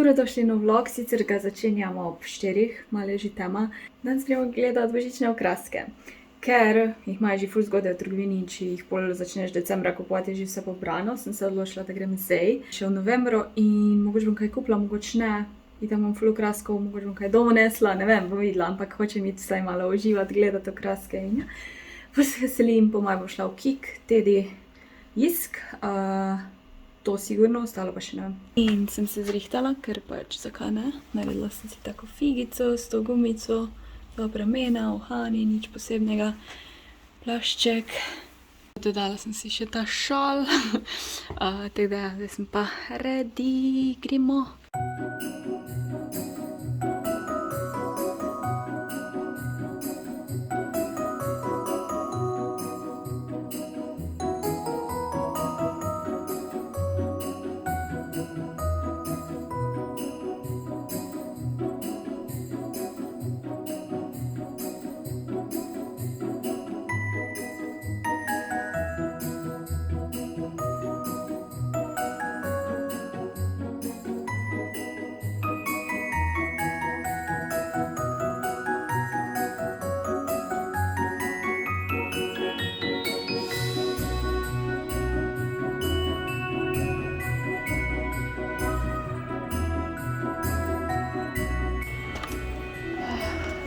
Dobrodošli na vlog, sicer ga začenjamo ob 4, malo je že tema. Danes gremo gledati božične okraske, ker jih imajo že ful zgodaj v trgovini in če jih pol začneš decembra kupovati, je že vse pobrano. Sem se odločila, da grem zdaj, še v novembru, in mogoče bom kaj kupila, mogoče ne. In tam imam ful okraskov, mogoče bom kaj domov nesla, ne vem, bom videla, ampak hočem iti vsaj malo uživati, gledati okraske in ja. Ful se veselim, po mojem bom šla v Kik, Tedi, Jisk, to sigurno, ostalo pa še ne vem. In sem se zrihtala, ker pač zakaj ne, naredila sem si tako figico s to gumico, dva pramena, uhani, nič posebnega, plašček. Dodala sem si še ta šal, tako da zdaj sem pa ready, gremo.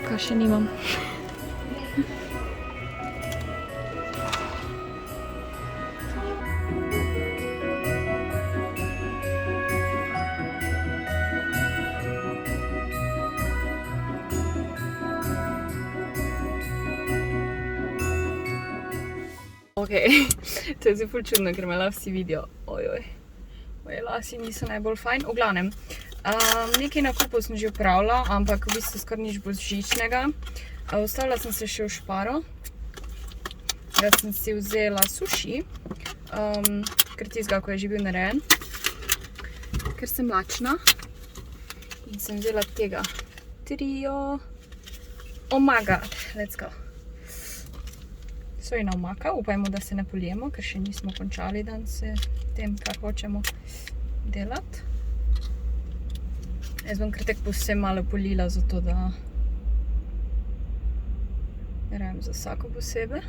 Kaj še nimam. Okej, to je zdaj ful čudno, ker me vsi vidijo. Moje lasi niso najbolj fajn. V glavnem, nekaj nakupov sem že opravila, ampak v bistvu skoraj nič božičnega. Ustavila sem se še v Šparo, da sem si vzela suši, ker tistega, ko je že bil narejen, ker sem lačna. In sem vzela tega trio. Oh my god, let's go. Sojina omaka, upajmo, da se ne polijemo, ker še nismo končali danes s tem, kar hočemo delati. Jaz bom kar tek povsem malo polila, zato da ne rabim za vsako posebej.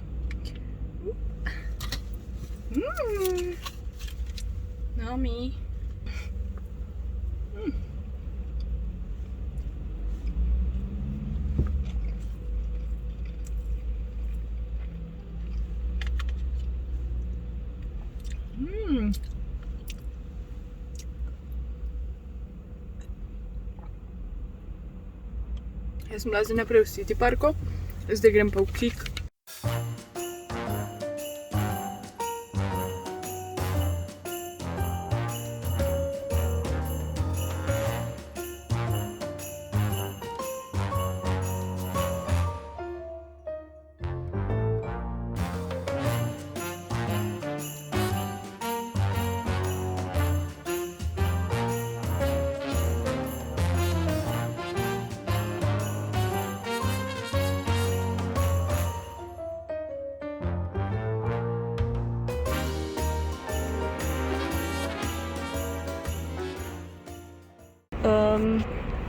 Yummy. Jaz sem bila zdaj naprej v City Parku, zdaj grem pa v Kik.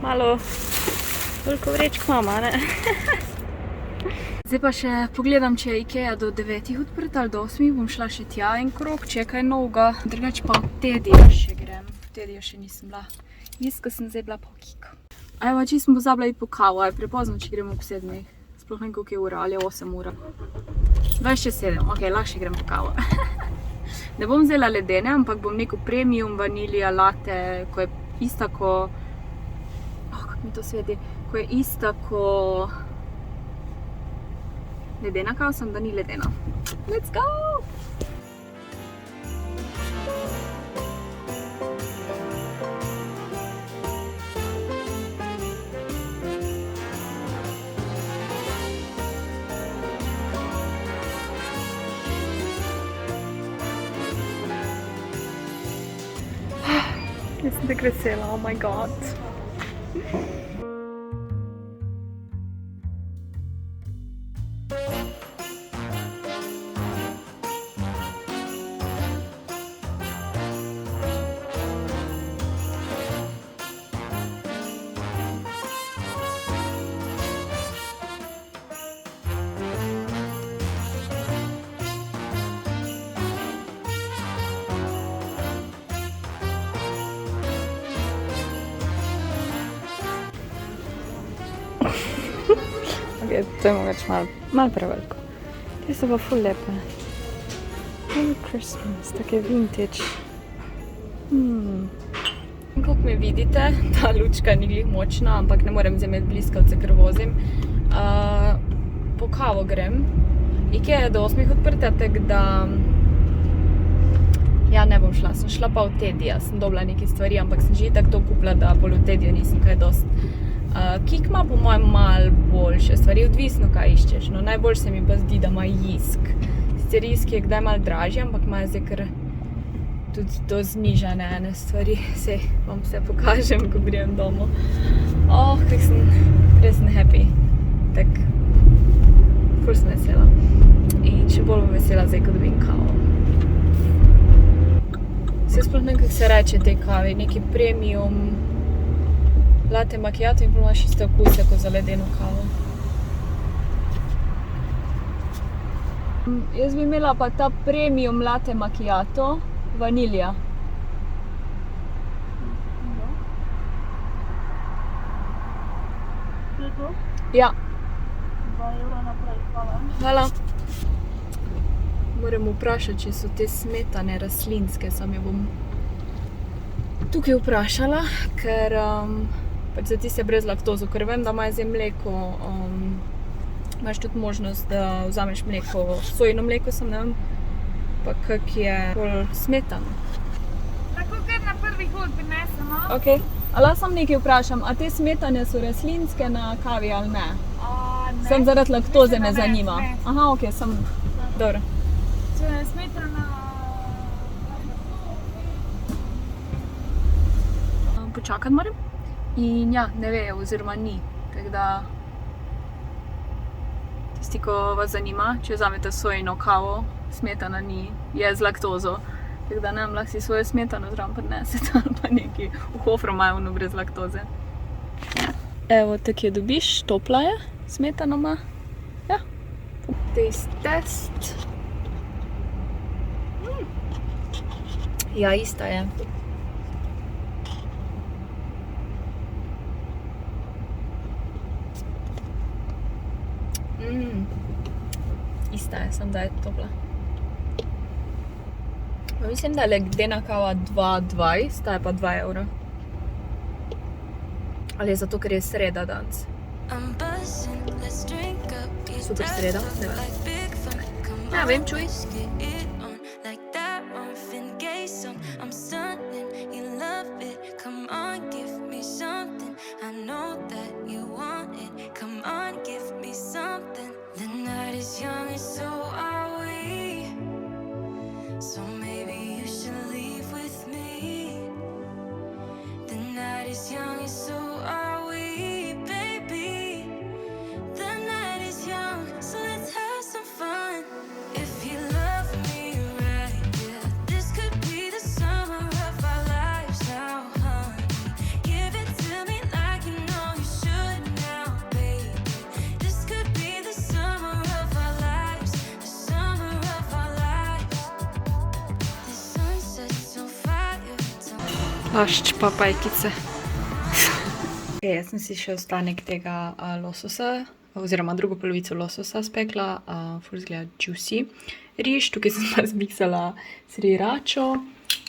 Malo toliko vrečk imam, ne? Zdaj pa še pogledam, če je Ikea do 9 odprta ali do 8, bom šla še tja en krog, če je kaj novega. Drugače pa v Tedija še grem, v Tedija še nisem bila. Jisko sem zdaj bila pa v Kiku. Evo, čisto sem pozabila iti po kavo, je prepozno, če gremo ob 7. Sploh ne koliko je ura, ali je 8 ura. 27, ok, lahko še grem po kavo. Ne bom vzela ledene, ampak bom neko premium vanilija latte, ko je ista ko... kako mi to sveti, ko je ista ko ledena kava, samo da ni ledena. Let's go! Jaz sem tako vesela, oh my god. To je mogoče malo preveliko. Te so pa ful lepe. Merry Christmas, take vintage. Kako me vidite, ta lučka ni glih močna, ampak ne morem zdaj imeti bliskavce, ker vozim. Po kavo grem. Ikea je do 8 odprta, tako da... Ja, ne bom šla, sem šla pa v Tedija, sem dobila neke stvari, ampak sem že itak to kupila, da bolj v Tediju nisem kaj dost. Kik ima po mojem malo boljše stvari, odvisno kaj iščeš, no najbolj se mi pa zdi, da ima Jisk. Sicer Jisk je kdaj malo dražji, ampak ima zdaj kar tudi do znižane ene stvari, sej vam vse pokažem, ko grem domov. Kak sem res happy, tak ful sem vesela. In še bolj bom vesela zdaj, ko dobim kavo. Se sploh ne, kako se reče tej kavi, neki premium latte macchiato in imaš iste okuse kot za ledeno kavo. Jaz bi imela pa ta premium latte macchiato, vanilja. To je to? Ja. 2 € naprej, hvala. Hvala. Moram vprašati, če so te smetane rastlinske, sam jo bom tukaj vprašala, ker pač za tiste brez laktozo, ker vem, da imajo zdaj mleko, imaš tudi možnost, da vzameš mleko, sojino mleko, sem ne vem, pa kak je bolj smetano. Lahko kar na prvi hod prinesemo. Ok, ali sam nekaj vprašam, a te smetane so rastlinske na kavi ali ne? Ne. Sem zaradi laktoze Mislim, me da ne, zanima. ne. Aha, ok, sem, dobro. Če je smetana... Počakati moram. In ja, ne ve, oziroma ni. Tako da tisti, ko vas zanima, če vzamete sojino kavo, smetana ni, je z laktozo. Tako da ne vem, lahko si svojo smetano zraven prinesete ali pa neki v hofru imajo ono brez laktoze. Evo, tako je dobiš, topla je, smetana ima. Ja. Taste test. Ja, ista je. Ista je, samo da je topla. Mislim, da je ledena kava 2,20, ta je pa 2 €. Ali je zato, ker je sreda danes? Super sreda, ne vem. Ja, vem, čuj. Plašč pa pajkice. Jaz sem si še ostanek tega lososa, oziroma drugo polovico lososa spekla, ful izgleda juicy. Riž, tukaj sem pa zmiksala sriračo,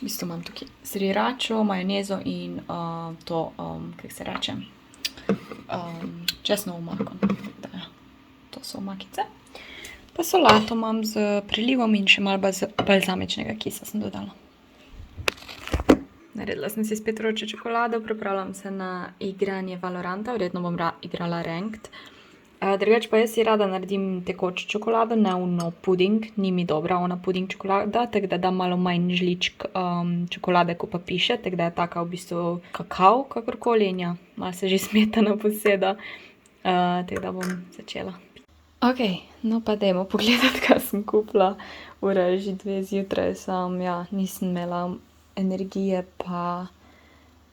v bistvu imam tukaj sriračo, majonezo in to, kako se reče, česnovo omako. To so omakice. Pa solato imam z prilivom in še malo balzamičnega kisa sem dodala. Naredila sem si spet vročo čokolado, pripravljam se na igranje Valoranta, verjetno bom igrala Ranked. Drugače pa jaz si rada naredim tekočo čokolado, ne ono puding, ni mi dobra ona puding čokolada, tako da dam malo manj žličk čokolade, ko pa piše, tako da je taka v bistvu kakao, kakorkoli, in ja, malo se že smetana poseda, tako da bom začela. Ok, no pa dajmo pogledati, kaj sem kupila, ura je že 2 zjutraj, sam, ja, nisem imela energije, pa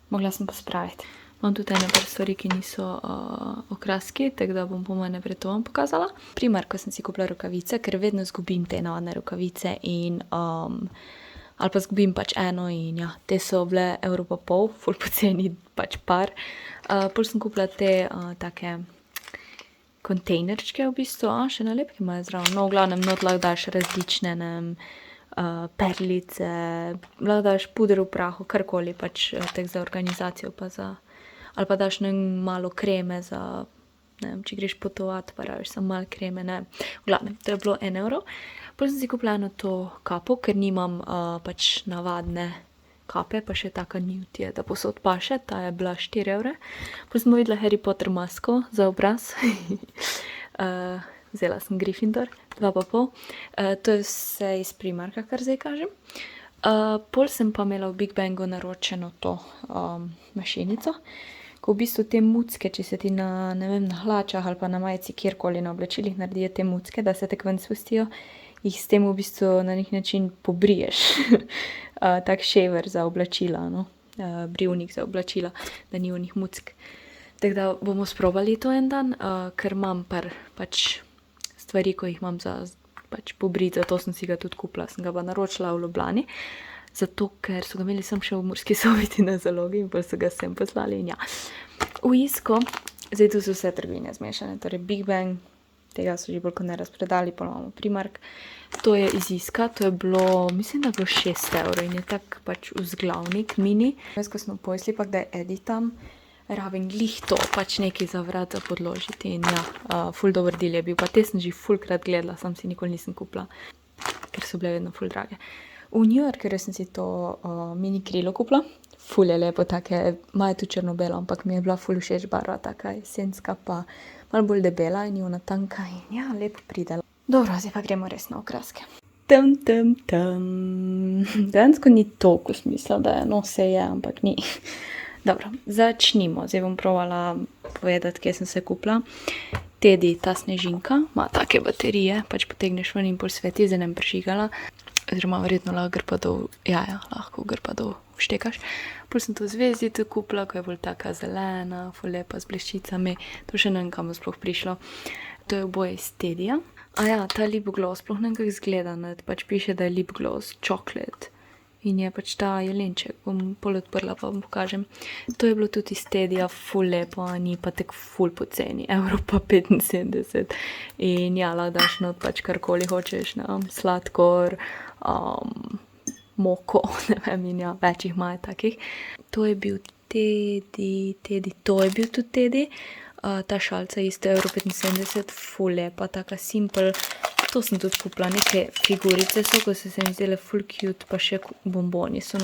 mogla sem pospraviti. Imam tudi ene par stvari, ki niso okraski, tako da bom po moje najprej to vam pokazala. Primarko sem si kupila rokavice, ker vedno zgubim te navadne rokavice in ali pa zgubim pač eno in ja, te so bile 1,5 €, ful poceni pač par. Pol sem kupila te take kontejnerčke v bistvu, še nalepke imajo zraven. No, v glavnem, not lahko daš različne, ne vem, perlice, lahko daš puder v prahu, karkoli pač tek za organizacijo pa za, ali pa daš ne vem, malo kreme za, ne vem, če greš potovat, pa rabiš samo malo kreme, ne vem. V glavnem, to je bilo 1 euro. Potem sem si kupila eno to kapo, ker nimam pač navadne kape, pa še taka nude je, da posod paše, ta je bila 4 evre. Potem sem videla Harry Potter masko za obraz. Vzela sem Gryffindor, 2,5. To je vse iz Primarka, kar zdaj kažem. Pol sem pa imela v Big Bangu naročeno to mašinico, ko v bistvu te mucke, če se ti na, ne vem, na hlačah ali pa na majici, kjerkoli na oblačilih naredijo te mucke, da se tako ven spustijo, jih s tem v bistvu na nek način pobriješ. Tak shaver za oblačila, no. Brivnik za oblačila, da ni onih muck. Tako da bomo sprobali to en dan, ker imam par pač stvari, ko jih imam za pač pobrit, zato sem si ga tudi kupila, sem ga pa naročila v Ljubljani, zato ker so ga imeli sem še v Murski Soboti na zalogi in pa so ga sem poslali in ja. V Isko, zdaj tu so vse trgovine zmešane, torej Big Bang, tega so že bolj kot ne razpredali, pa imamo Primark. To je iz Iska, to je bilo, mislim, da je bilo 6 evrov in je tak pač vzglavnik, mini. Jaz, ko smo pomisli, pa da editam, rabim glih to, pač nekaj za vrat za podložiti in ja, ful dober deal je bil, pa te sem že fulkrat gledala, sam si nikoli nisem kupila, ker so bile vedno ful drage. V New Yorkerju sem si to mini krilo kupila, ful je lepo, take, imajo tudi črno-belo, ampak mi je bila ful všeč barva, taka jesenska, pa malo bolj debela in je ona tanka in ja, lepo pridela. Dobro, zdaj pa gremo res na okraske. Dejansko ni toliko smisla, da je, no se je, ampak ni. Dobro, začnimo. Zdaj bom provala povedati, kje sem se kupila. Teddy, ta snežinka, ima take baterije, pač potegneš ven in pol sveti, zdaj nem prižigala. Oziroma, verjetno lahko gr pa dol, lahko gr pa dol vštekaš. Pol sem to zvezdico kupila, ko je bolj taka zelena, ful lepa z bleščicami. To še ne vem, kam bo sploh prišlo. To je oboje iz Teddyja. Ta lip gloss, sploh ne vem, kako izgleda, ne, pač piše, da je lip gloss chocolate. In je pač ta jelenček, bom pol odprla pa vam pokažem. To je bilo tudi iz Teddyja, ful lepo, ni pa tek ful poceni, evro pa 75. In ja, lahko daš not pač karkoli hočeš, ne, sladkor, moko, ne vem, in ja, več jih imajo takih. To je bil Teddy, to je bil tudi Teddy. Ta šalca isto evro 75, ful lepa, taka simple. To sem tudi kupila, neke figurice so, ko so se mi zdele full cute, pa še bomboni so,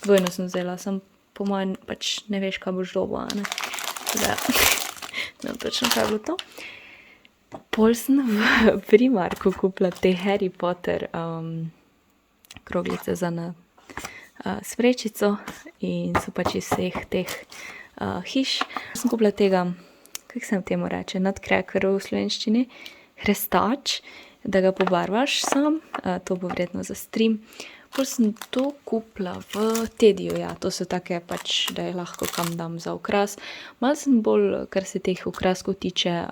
dvojno sem vzela, sem po mojem pač ne veš, kaj boš dobil, ne. Da, ne vem točno, kaj je bilo to. Pol sem v Primarku kupila te Harry Potter kroglice za na smrečico in so pač iz vseh teh hiš. Sem kupila tega, kako se temu reče, nutcracker v slovenščini, hrestač, da ga pobarvaš sam, to bo vredno za stream. Pol sem to kupila v Teddyju, ja, to so take pač, da je lahko kam dam za okras. Malo sem bolj, kar se teh okraskov tiče,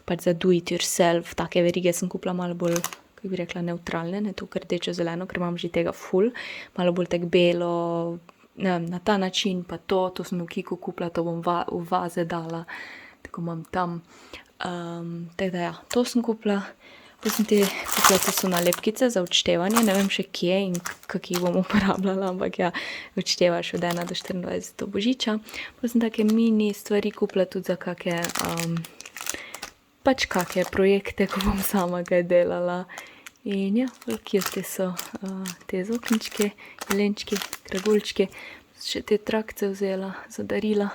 pač za do it yourself, take verige sem kupila malo bolj, kako bi rekla, neutralne, ne to rdečo zeleno, ker imam že tega ful, malo bolj tak belo, ne vem, na ta način, pa to sem v Kiku kupila, to bom v vaze dala, tako imam tam. Tako da ja, to sem kupila. Potem sem ti kupila, to so nalepkice za odštevanje, ne vem še kje in kako jih bom uporabljala, ampak ja, odštevaš od 1 do 24 do božiča. Potem sem take mini stvari kupila tudi za kake, pač kake projekte, ko bom sama kaj delala. In ja, cute so te zokničke, jelenčki, kragulčki. Še te trakce vzela za darila.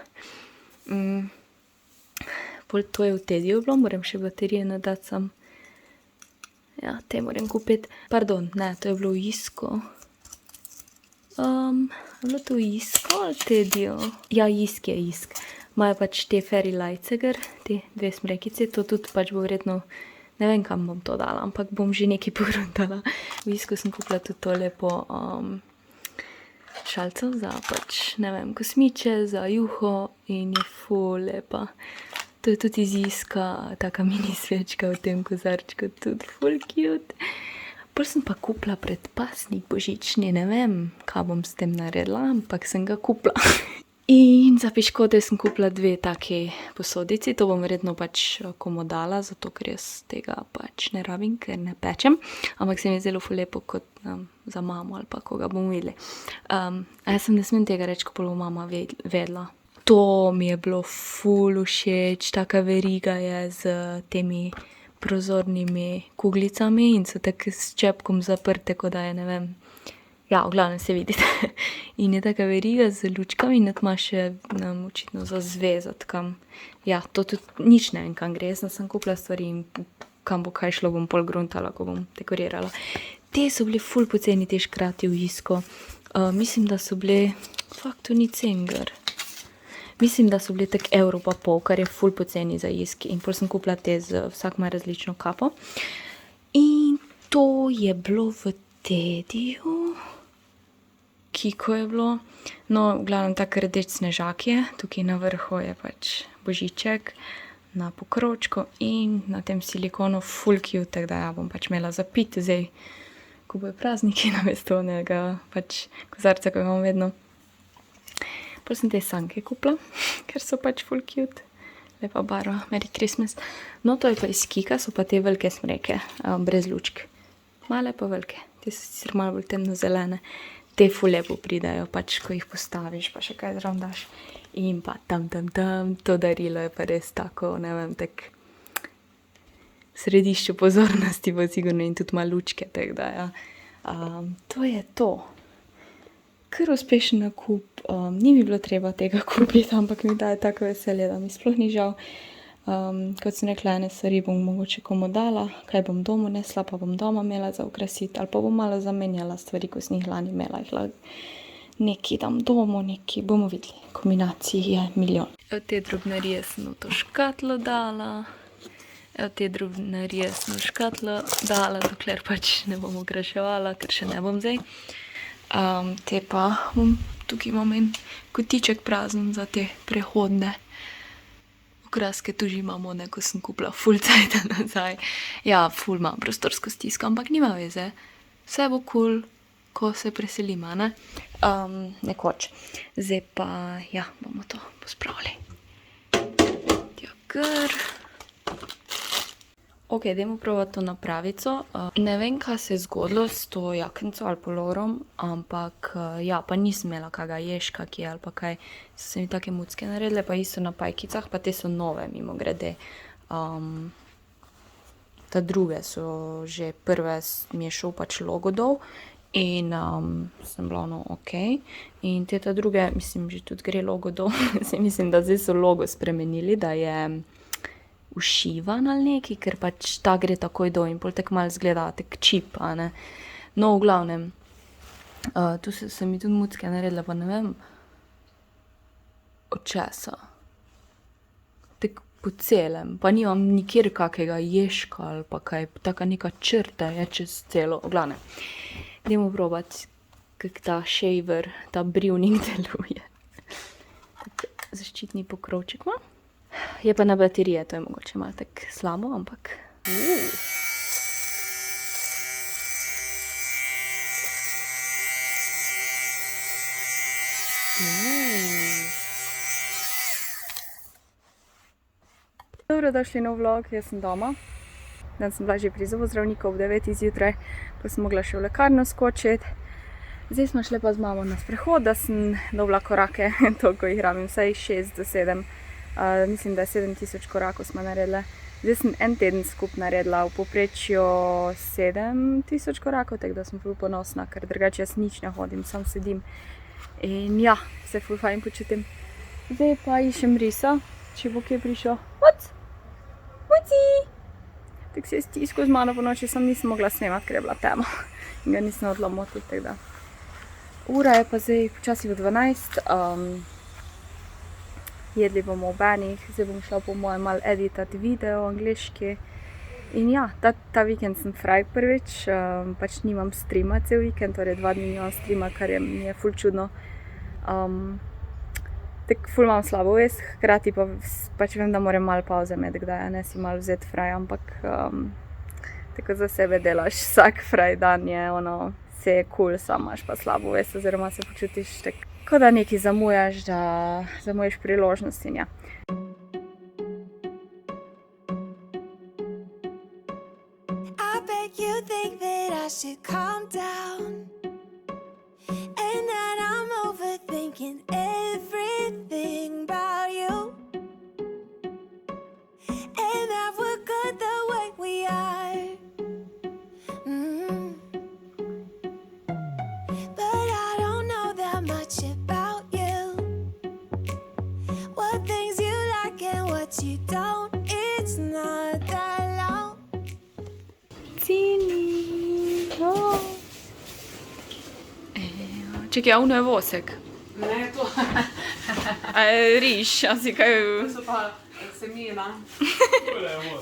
Pol to je v Teddyju bilo, moram še baterije nadati sam. Ja, te moram kupiti. Pardon, ne, to je bilo v Isko. Je bilo to v Isko ali Teddyju? Ja, Isk je Isk. Imajo pač te Fairy Lightseger, te 2 smrekice, to tudi pač bo vredno, ne vem kam bom to dala, ampak bom že nekaj pogruntala. V Isku sem kupila tudi to lepo šalco za pač, ne vem, kosmiče, za juho in je ful lepa. To je tudi iz Iska, taka mini svečka v tem kozarčku, tudi ful cute. Pol sem pa kupila predpasnik božični, ne vem, kaj bom s tem naredila, ampak sem ga kupila. In za piškote sem kupila 2 taki posodici, to bom verjetno pač komu dala, zato ker jaz tega pač ne rabim, ker ne pečem, ampak se mi je zelo ful lepo kot za mamo ali pa koga bomo videli. A jaz sem ne smem tega reči, ko bo mama vedela. To mi je bilo ful všeč, taka veriga je z temi prozornimi kuglicami in so tako s čepkom zaprte, kot da je, ne vem, ja, v glavnem se vidite. In je taka veriga z lučkami in ima še očitno za zvezati kam. Ja, to tudi nič ne vem, kam gre. Jaz sem kupila stvari in kam bo kaj šlo, bom pol gruntala, ko bom dekorirala. Te so bili ful poceni, te škrati v Isko. Mislim, da so bili, to ni Cenger. Mislim, da so bili tak evro pa pol, kar je ful poceni za Iski. In pol sem kupila te vsak ima različno kapo. In to je bilo v Tediju. Kiko je bilo. No, v glavnem tak rdeč snežak je. Tukaj na vrhu je pač božiček na pokročku in na tem silikonu ful cute, tako da ja bom pač imela za piti zdaj, ko bojo prazniki namesto onega pač kozarca, ko imam vedno. Potem sem te sanke kupila, ker so pač ful cute. Lepa barva, Merry Christmas. No, to je pa iz Kika, so pa te velike smreke, brez lučk. Male pa velike, te so sicer malo bolj temno zelene. Te ful lepo pridajo, pač ko jih postaviš, pa še kaj zraven daš. In pa tam, to darilo je pa res tako, ne vem, tak središče pozornosti bo sigurno in tudi malo lučke, tako da ja. To je to. Kar uspešen nakup, ni mi bilo treba tega kupiti, ampak mi daje tako veselje, da mi sploh ni žal. Kot sem rekla, ene stvari bom mogoče komu dala, kaj bom domu nesla, pa bom doma imela za okrasiti, ali pa bom malo zamenjala stvari, ko sem jih lani imela, neki dam domu, neki bomo videli. Kombinacij je milijon. Evo te drobnarije sem v to škatlo dala. Dokler pač ne bom okraševala, ker še ne bom zdaj. Te pa tukaj imam en kotiček prazen za te prehodne okraske, tu že imamo, ko sem kupila ful cajta nazaj. Ja, ful imam prostorsko stisko, ampak nima veze. Vse bo cool, ko se preselima, ne? Nekoč. Zdaj pa, ja, bomo to pospravili. Tja gor. Ok, dajmo probati to napravico. Ne vem, kaj se je zgodilo s to jaknico ali polorom, ampak ja, pa nisem imela kakega ježka, ki je ali pa kaj. So se mi take mucke naredile, pa isto na pajkicah, pa te so nove, mimogrede. Ta druge so že prve, mi je šel pač logo dol in sem bila ono ok. In te ta druge, mislim, že tudi gre logo dol. Mislim, da zdaj so logo spremenili, da je ušivan ali neki, ker pač ta gre takoj dol in pol tako malo zgleda tak čip, a ne. No, v glavnem, tu se mi tudi mucke naredile, pa ne vem od česa. Tako po celem, pa nimam nikjer kakega ježka ali pa kaj, taka neka črta je čez celo, v glavnem. Dajmo probati, kak ta shaver, ta brivnik deluje. Tak zaščitni pokrovček ima. Je pa na baterije, to je mogoče malo tako slabo, ampak... Dobrodošli nov vlog, jaz sem doma. Danes sem bila že pri zobozdravniku ob 9 zjutraj, pa sem mogla še v lekarno skočiti. Zdaj smo šli pa z mamo na sprehod, da sem dobila korake, toliko jih rabim, vsaj 6 do 7. Mislim, da je 7000 korakov smo naredile. Zdaj sem en teden skup naredila v povprečju 7000 korakov, tako da sem ful ponosna, ker drugače jaz nič ne hodim, sam sedim. In ja, se ful fajn počutim. Zdaj pa iščem risa, če bo kje prišel. Muci! Tako se je stiskal z mano po noči, sem nisem mogla snemati, ker je bila tema. In ga nisem hodila motiti, tako da. Ura je pa zdaj počasi v 12. Jedli bomo ob enih, zdaj bom šla po moje malo editati video angliški. In ja, ta vikend sem fraj prvič, pač nimam streama cel vikend, torej 2 dni nimam streama, kar mi je ful čudno. Tako ful imam slabo vest, hkrati pa pač vem, da moram malo pauze imeti kdaj, ne si malo vzeti fraj, ampak tako za sebe delaš, vsak fraj dan je ono, vse je kul, samo imaš pa slabo vest, oziroma se počutiš tako, kot da nekaj zamujaš, da zamujaš priložnosti. Ja. I bet you think that I should calm down and that I'm overthinking everything about you and that we're good the way we are. But I don't know that much about you. What things you like and what you don't, it's not that long. Cini, no. Čekaj, a uno je vosek? Ne, to A je riž, a si kaj... so pa semena.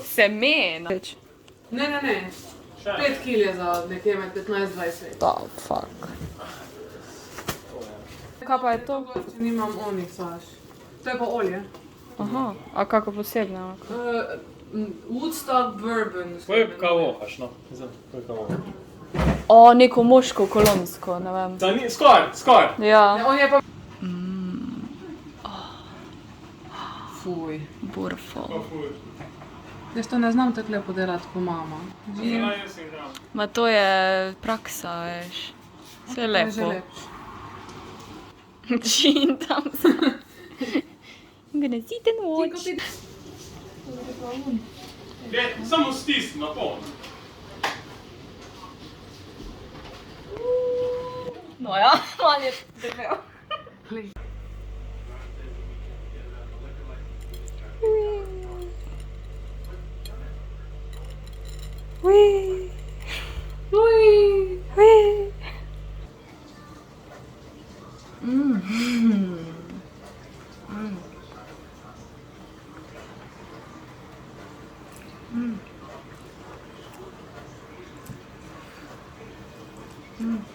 Semen? Ne. 5 kil je za nekje med 15-20. Oh, fuck. Kaj pa je to? Če nimam onih saš. To je pa olje. Aha, a kako posebno? Woodstock bourbon. Ko je kaj vohaš, no? Ko je kaj vohaš. O, neko moško kolonsko, ne vem. Skoraj! Ja. On je pa... Fuj. Burfo. Jaz to ne znam tako lepo delati po mama. Ma to je praksa, veš. Vse je To je že lepo. lepše. Gin tam sem. I'm gonna sit and watch. Samo stisni na polno. No ja, malo je debel. Ui. Ui. Ui.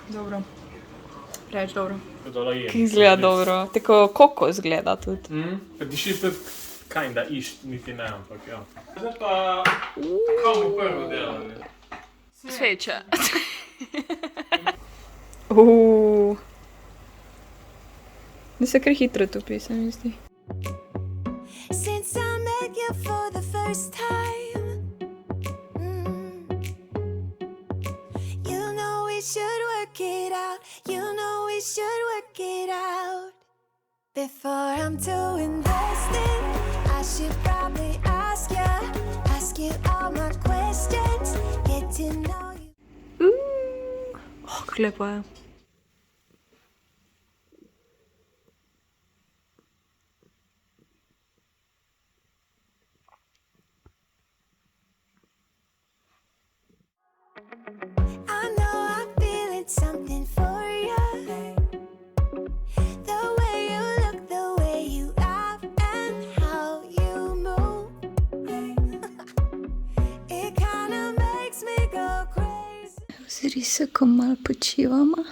Dobro. Preveč dobro. Kaj izgleda dobro? Tako kokos izgleda tudi. Pa diši tudi kinda išt, niti ne, ampak ja. Zdaj pa, kaj mu prvo delali? Sveče. Da se kar hitro topi, se mi zdi. Since I met you for the first time, you know we should work it out. You know we should work it out. Before I'm too invested, I should probably ask you all my questions, get to know you. Oh, kako lepo je. I know I'm feeling something for you. The way you look, the way you laugh, and how you move. It kinda makes me go crazy. Zdi se, ko malo počivamo.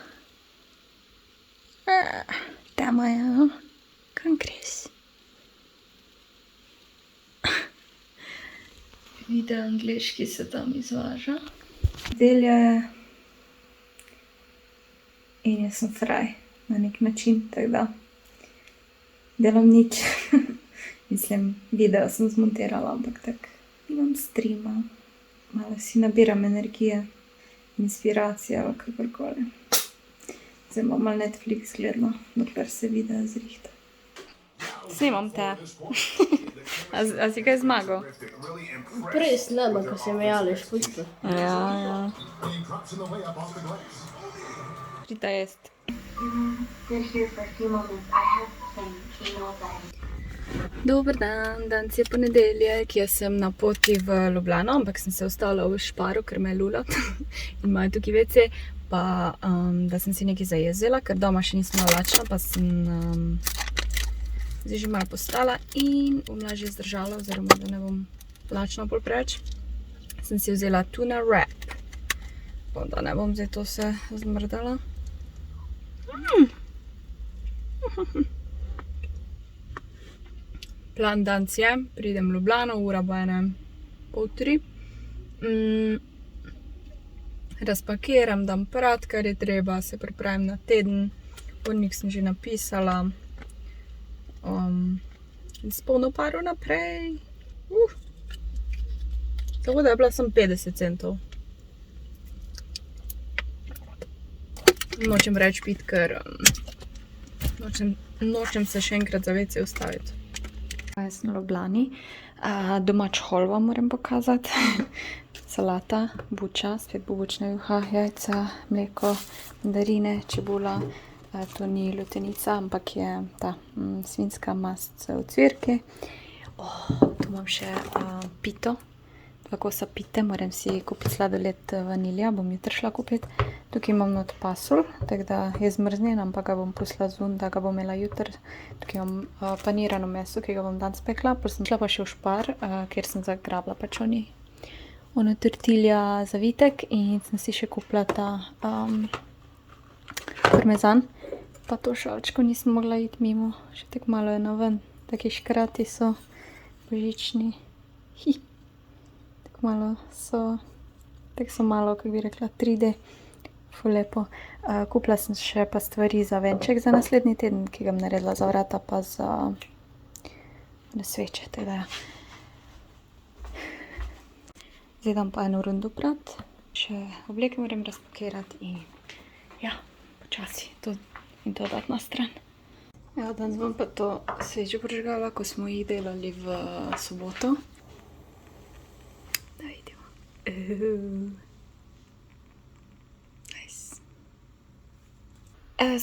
Tamo je, no? Kam greš? Video angliški se tam izvaža. Delja je in jaz sem fraj na nek način, tako da delam nič. Mislim, video sem zmontirala, ampak tako imam streama, malo si nabiram energije, inspiracije ali kakorkoli. Zdaj bom malo Netflix gledala, dokler se video zrihta. Snimam te. A si kaj zmagal? Prej snema, ko se me Aleš pušča. Ja. Prita jest. Dober dan, danes je ponedeljek, jaz sem na poti v Ljubljano, ampak sem se ustavila v Šparu, ker me je lula in imajo tukaj WC, pa da sem si nekaj zajezila, ker doma še nisem lačna, pa sem zdaj že malo postala in bom lažje zdržala, oziroma da ne bom lačna pol preveč. Sem si vzela tuna wrap, da ne bom zdaj to se zmrdala. Plan danes je, pridem v Ljubljano, ura bo 2:30. razpakiram, dam prat, kar je treba, se pripravim na teden. Urnik sem že napisala. S polno paro naprej. Tako da je bila sem 50 centov. Nočem reči piti, ker nočem se še enkrat za WC ustaviti. Jaz sem v Ljubljani. Domač halva moram pokazati. Salata, buča, spet bučna juha, jajca, mleko, mandarine, čebula. To ni lutenica, ampak je ta svinjska mast v cvirki. Tu imam še pito. 2 kosa pite, moram si kupiti sladoled vanilja, bom jutri šla kupiti. Tukaj imam not pasulj, tako da je zmrznjen, ampak ga bom pustila zun, da ga bom imela jutri. Tukaj imam panirano meso, ki ga bom danes spekla. Potem sem šla pa še v Špar, kjer sem zagrabila pač ono tortilja zavitek in sem si še kupila ta parmezan. Pa to šalčko nisem mogla iti mimo, še tako malo je naven. Taki škrati so božični. Tako malo so malo, kako bi rekla, 3D. Ful lepo. Kupila sem še pa stvari za venček za naslednji teden, ki ga bom naredila za vrata pa za sveče. Teda. Zdaj dam pa eno rundo prat. Še obleke moram razpakirati in ja, počasi to dati na stran. Ja, danes bom pa to svečo prižgala, ko smo jih delali v soboto. Da vidimo. Nice.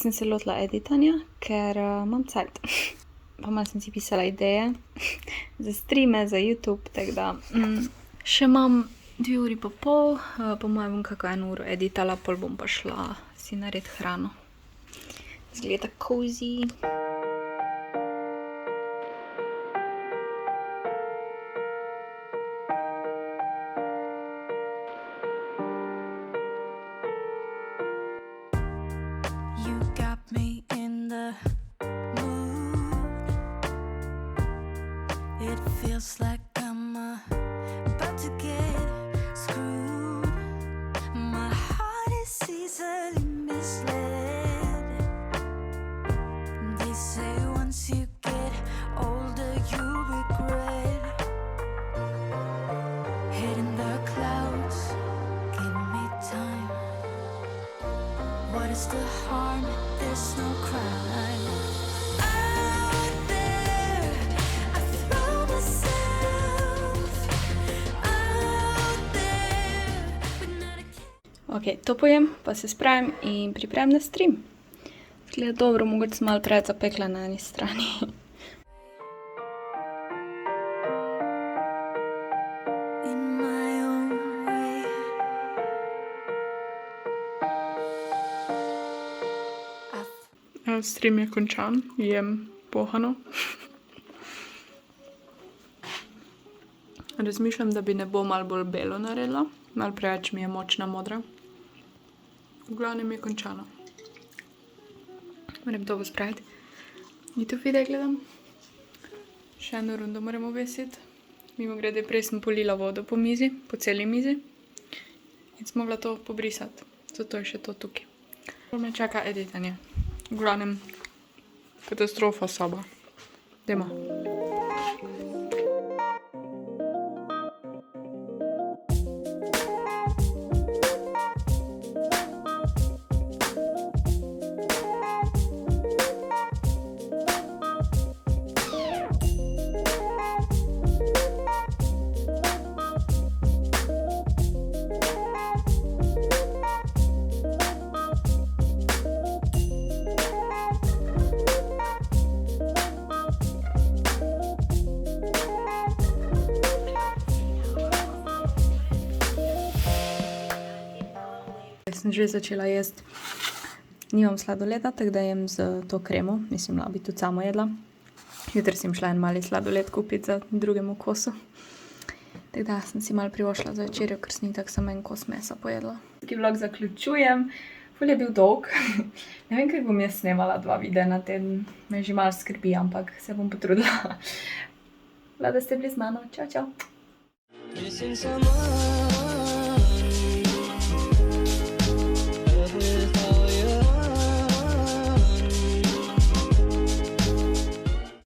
Sem se lotila editanja, ker imam cajt. Pa malo sem si pisala ideje za streame, za YouTube, tako da še imam 2 uri pa pol, po mojem bom kako 1 uro editala, pol bom pa šla si narediti hrano. Zgleda cozy. You got me in the mood. It feels like I'm about to get screwed. My heart is easily misled. They say once you get older you regret. Head in the clouds, give me time. What is the harm? There's no crime. Out there, I throw myself out there, but not a Ok, to pojem, pa se spravim in pripravim na stream. Zgleda dobro, mogoče sem malo preveč zapekla na eni strani. in my own way. Stream je končan, jem pohano. Razmišljam, da bi nebo malo bolj belo naredila. Malo preveč mi je močna modra. V glavnem je končano. Moram to pospraviti. YouTube videe gledam. Še 1 rundo moram obesiti. Mimogrede, prej sem polila vodo po mizi, po celi mizi. In sem mogla to pobrisati. Zato je še to tukaj. Me čaka editanje. V glavnem, katastrofa soba. Dajmo. Sem že začela jesti. Nimam sladoleda, tako da jem z to kremo. Mislim, da bi tudi samo jedla. Jutri sem šla en mali sladoled kupiti za drugemu kosu. Tako da sem si malo privošla za večerjo, ker sem tako samo en kos mesa pojedla. Taki vlog zaključujem. Ful je bil dolg. Ne vem, kako bom jaz snemala 2 videa na teden. Me že malo skrbi, ampak se bom potrudila. Hvala, da ste bili z mano. Čau, čau. Missing someone